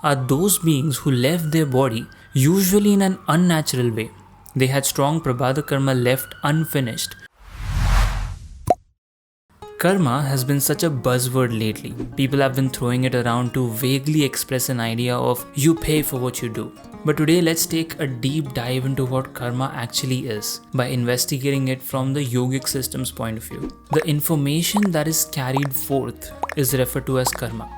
are those beings who left their body, usually in an unnatural way. They had strong prabhada karma left unfinished. Karma has been such a buzzword lately. People have been throwing it around to vaguely express an idea of you pay for what you do. But today let's take a deep dive into what karma actually is by investigating it from the yogic system's point of view. The information that is carried forth is referred to as karma.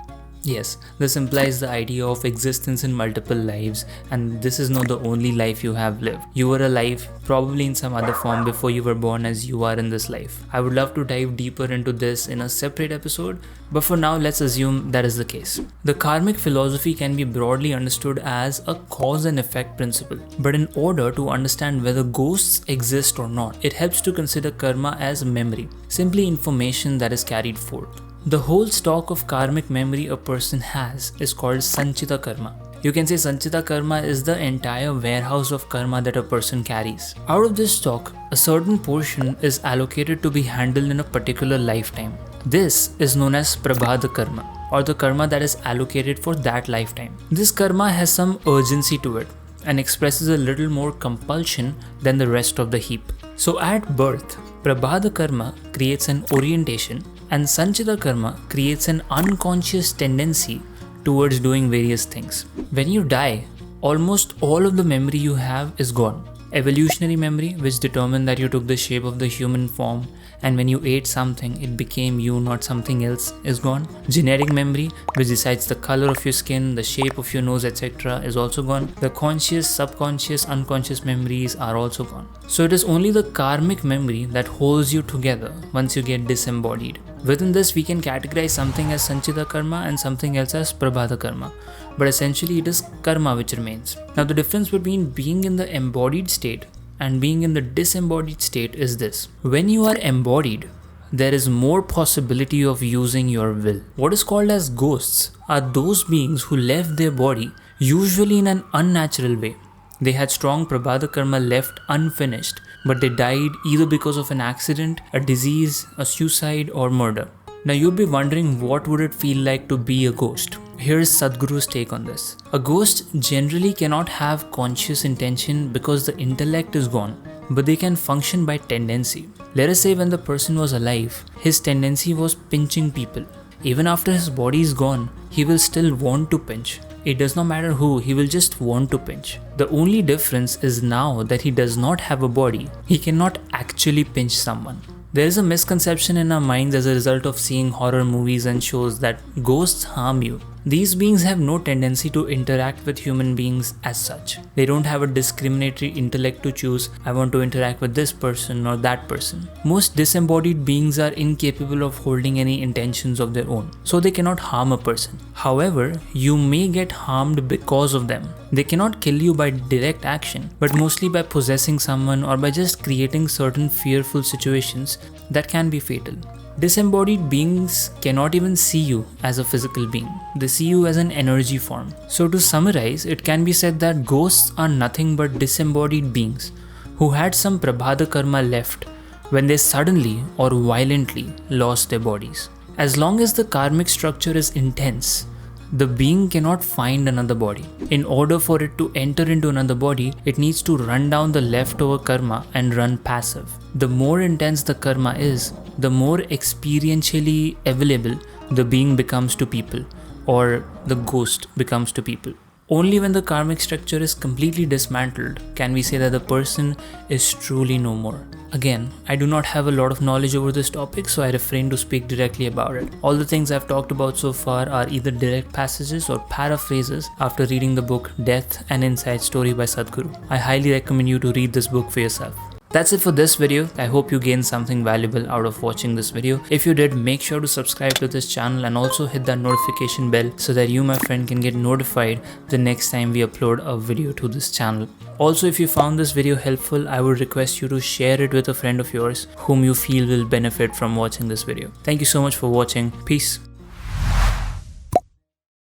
Yes, this implies the idea of existence in multiple lives, and this is not the only life you have lived. You were alive, probably in some other form before you were born as you are in this life. I would love to dive deeper into this in a separate episode, but for now let's assume that is the case. The karmic philosophy can be broadly understood as a cause and effect principle, but in order to understand whether ghosts exist or not, it helps to consider karma as memory, simply information that is carried forth. The whole stock of karmic memory a person has is called sanchita karma. You can say sanchita karma is the entire warehouse of karma that a person carries. Out of this stock, a certain portion is allocated to be handled in a particular lifetime. This is known as prabhada karma, or the karma that is allocated for that lifetime. This karma has some urgency to it and expresses a little more compulsion than the rest of the heap. So at birth, prabhada karma creates an orientation, and sanchita karma creates an unconscious tendency towards doing various things. When you die, almost all of the memory you have is gone. Evolutionary memory, which determined that you took the shape of the human form, and when you ate something, it became you, not something else, is gone. Genetic memory, which decides the color of your skin, the shape of your nose, etc., is also gone. The conscious, subconscious, unconscious memories are also gone. So it is only the karmic memory that holds you together once you get disembodied. Within this, we can categorize something as sanchita karma and something else as prabhada karma, but essentially it is karma which remains. Now the difference between being in the embodied state and being in the disembodied state is this. When you are embodied, there is more possibility of using your will. What is called as ghosts are those beings who left their body, usually in an unnatural way. They had strong prabhada karma left unfinished, but they died either because of an accident, a disease, a suicide, or murder. Now you'll be wondering, what would it feel like to be a ghost? Here's Sadhguru's take on this. A ghost generally cannot have conscious intention because the intellect is gone, but they can function by tendency. Let us say when the person was alive, his tendency was pinching people. Even after his body is gone, he will still want to pinch. It does not matter who, he will just want to pinch. The only difference is now that he does not have a body, he cannot actually pinch someone. There is a misconception in our minds as a result of seeing horror movies and shows that ghosts harm you. These beings have no tendency to interact with human beings as such. They don't have a discriminatory intellect to choose, I want to interact with this person or that person. Most disembodied beings are incapable of holding any intentions of their own, so they cannot harm a person. However, you may get harmed because of them. They cannot kill you by direct action, but mostly by possessing someone or by just creating certain fearful situations that can be fatal. Disembodied beings cannot even see you as a physical being. They see you as an energy form. So to summarize, it can be said that ghosts are nothing but disembodied beings who had some prabhada karma left when they suddenly or violently lost their bodies. As long as the karmic structure is intense, the being cannot find another body. In order for it to enter into another body, it needs to run down the leftover karma and run passive. The more intense the karma is, the more experientially available the being becomes to people, or the ghost becomes to people. Only when the karmic structure is completely dismantled can we say that the person is truly no more. Again, I do not have a lot of knowledge over this topic, so I refrain to speak directly about it. All the things I've talked about so far are either direct passages or paraphrases after reading the book Death and Inside Story by Sadhguru. I highly recommend you to read this book for yourself. That's it for this video. I hope you gained something valuable out of watching this video. If you did, make sure to subscribe to this channel and also hit that notification bell so that you, my friend, can get notified the next time we upload a video to this channel. Also, if you found this video helpful, I would request you to share it with a friend of yours whom you feel will benefit from watching this video. Thank you so much for watching. Peace.